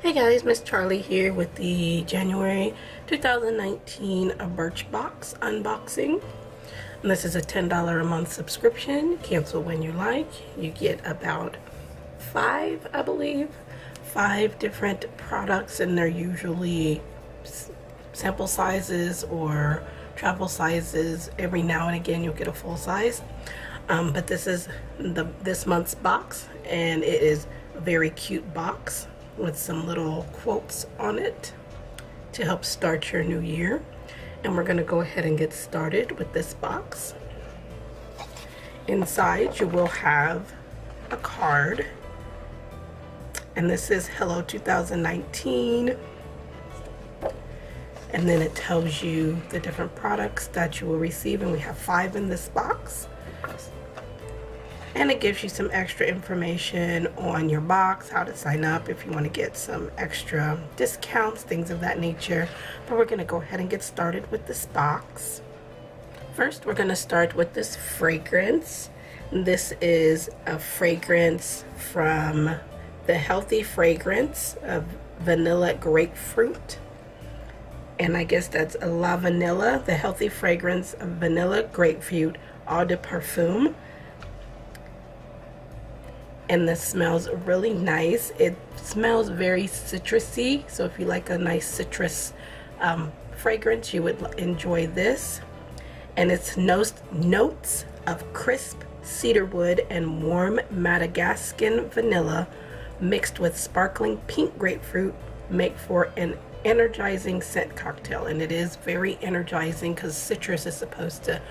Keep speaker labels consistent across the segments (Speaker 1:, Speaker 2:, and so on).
Speaker 1: Hey guys, Miss Charlie here with the January 2019 Birchbox unboxing. And this is a $10 a month subscription. Cancel when you like. You get about five, I believe, five different products, and they're usually sample sizes or travel sizes. Every now and again you'll get a full size. But this is this month's box, and it is a very cute box with some little quotes on it to help start your new year. And we're going to go ahead and get started with this box. Inside you will have a card, and this is Hello 2019, and then it tells you the different products that you will receive, and we have 5 in this box. And it gives you some extra information on your box, how to sign up if you want to get some extra discounts, things of that nature. But we're going to go ahead and get started with this box. First, we're going to start with this fragrance. This is a fragrance from the Healthy Fragrance of Vanilla Grapefruit. And I guess that's La Vanilla, the Healthy Fragrance of Vanilla Grapefruit Eau de Parfum. And this smells really nice. It smells very citrusy, so if you like a nice citrus fragrance, you would enjoy this. And it's notes of crisp cedarwood and warm Madagascan vanilla mixed with sparkling pink grapefruit make for an energizing scent cocktail. And it is very energizing because citrus is supposed to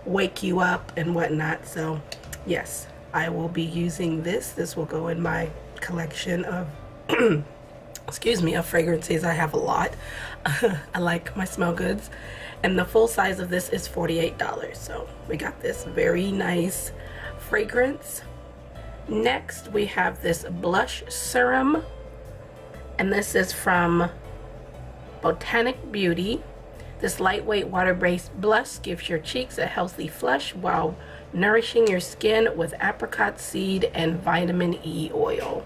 Speaker 1: wake you up and whatnot. So yes, I will be using this. This will go in my collection of excuse me, of fragrances. I have a lot. I like my smell goods. And the full size of this is $48. So we got this very nice fragrance. Next we have this blush serum, and this is from Cnutbutrbeauty. This lightweight water-based blush gives your cheeks a healthy flush while nourishing your skin with apricot seed and vitamin E oil.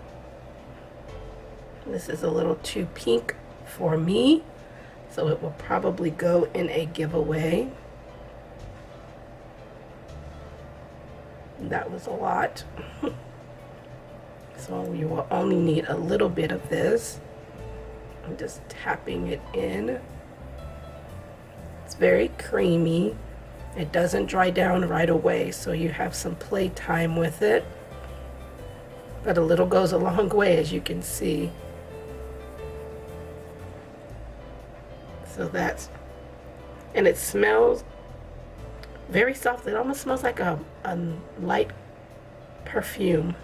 Speaker 1: This is a little too pink for me, so it will probably go in a giveaway. That was a lot. So you will only need a little bit of this. I'm just tapping it in. It's very creamy. It doesn't dry down right away, so you have some play time with it. But a little goes a long way, as you can see. So that's, and it smells very soft. It almost smells like a light perfume,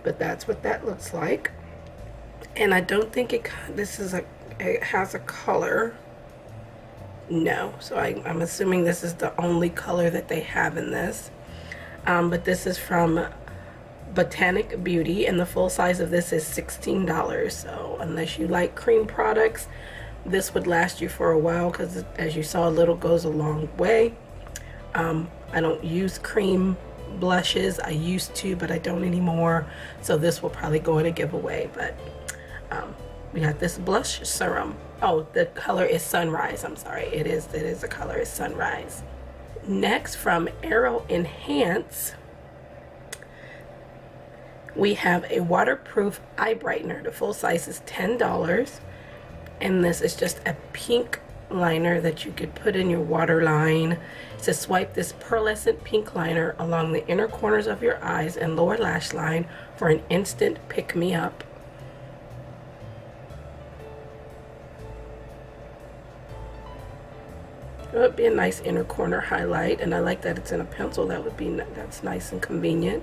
Speaker 1: but that's what that looks like. And I don't think it has a color. No, so I'm assuming this is the only color that they have in this. But this is from Cnutbutrbeauty, and the full size of this is $16. So unless you like cream products, this would last you for a while, because as you saw, a little goes a long way. I don't use cream blushes. I used to, but I don't anymore. So this will probably go in a giveaway. But we got this blush serum. Oh, the color is Sunrise. I'm sorry. It is the color is Sunrise. Next, from Aero Enhance, we have a waterproof eye brightener. The full size is $10. And this is just a pink liner that you could put in your waterline. It says swipe this pearlescent pink liner along the inner corners of your eyes and lower lash line for an instant pick-me-up. It would be a nice inner corner highlight, and I like that it's in a pencil. That's nice and convenient.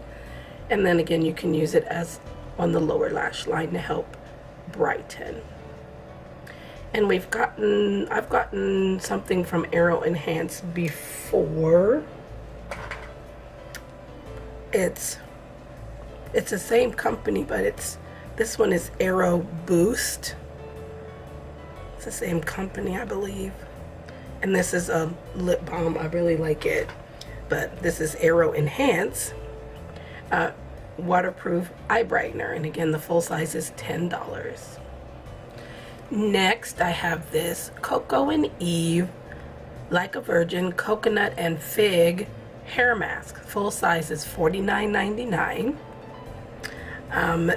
Speaker 1: And then again, you can use it as on the lower lash line to help brighten. And I've gotten something from Aero Enhance before. It's the same company, but this one is Aero Boost. It's the same company, I believe. And this is a lip balm. I really like it. But this is Aero Enhance waterproof eye brightener, and again the full size is $10. Next, I have this Coco and Eve Like a Virgin Coconut and Fig Hair Mask. Full size is $49.99.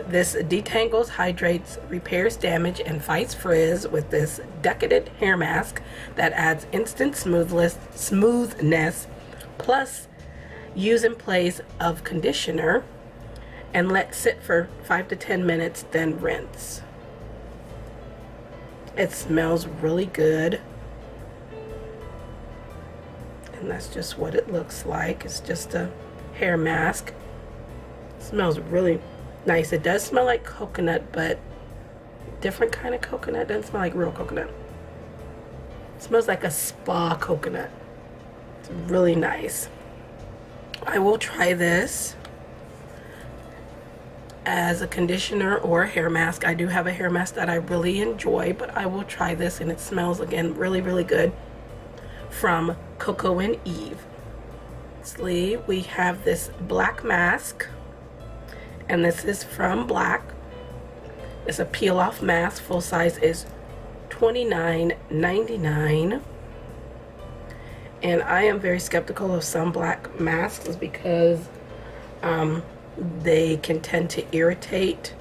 Speaker 1: This detangles, hydrates, repairs damage, and fights frizz with this decadent hair mask that adds instant smoothness, plus use in place of conditioner, and let sit for 5 to 10 minutes, then rinse. It smells really good, and that's just what it looks like. It's just a hair mask. It smells really nice. It does smell like coconut, but different kind of coconut. It doesn't smell like real coconut. It smells like a spa coconut. It's really nice. I will try this as a conditioner or a hair mask. I do have a hair mask that I really enjoy, but I will try this, and it smells again really, really good, from Coco and Eve. Lastly, we have this black mask, and this is from Black. It's a peel off mask. Full size is $29.99. And I am very skeptical of some black masks because they can tend to irritate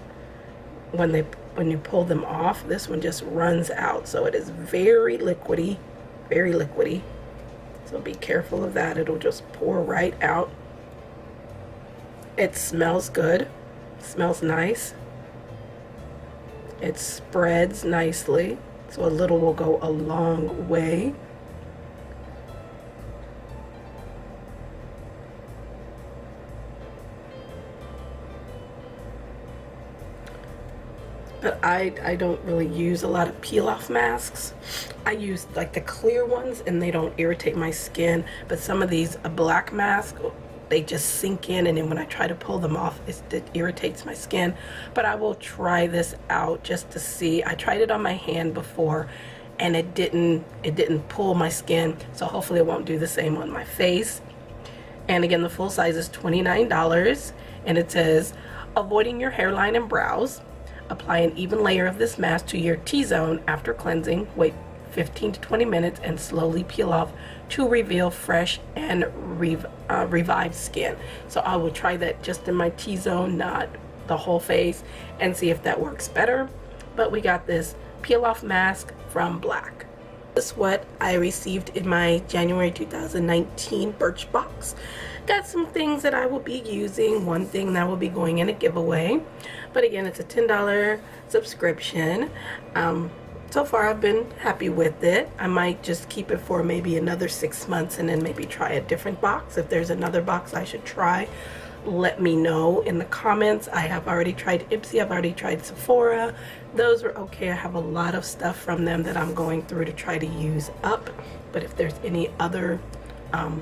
Speaker 1: when you pull them off. This one just runs out, so it is very liquidy, very liquidy. So be careful of that. It'll just pour right out. It smells good. It smells nice. It spreads nicely, so a little will go a long way. But I don't really use a lot of peel off masks. I use like the clear ones, and they don't irritate my skin. But some of these black masks, they just sink in, and then when I try to pull them off, it irritates my skin. But I will try this out just to see. I tried it on my hand before, and it didn't pull my skin, so hopefully it won't do the same on my face. And again, the full size is $29, and it says, avoiding your hairline and brows. Apply an even layer of this mask to your T-zone after cleansing. Wait 15 to 20 minutes and slowly peel off to reveal fresh and revived skin. So I will try that just in my T-zone, not the whole face, and see if that works better. But we got this peel off mask from Black. This is what I received in my January 2019 Birchbox. Got some things that I will be using, one thing that will be going in a giveaway. But again, it's a $10 subscription. So far I've been happy with it. I might just keep it for maybe another 6 months and then maybe try a different box. If there's another box I should try, let me know in the comments. I have already tried Ipsy, I've already tried Sephora. Those were okay. I have a lot of stuff from them that I'm going through to try to use up. But if there's any other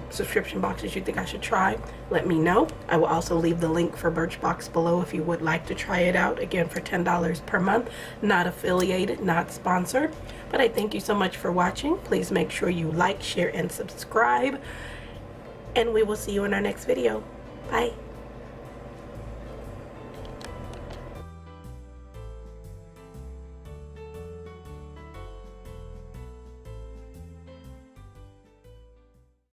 Speaker 1: subscription boxes you think I should try, let me know. I will also leave the link for Birchbox below if you would like to try it out. Again, for $10 per month. Not affiliated, not sponsored. But I thank you so much for watching. Please make sure you like, share, and subscribe. And we will see you in our next video. Bye.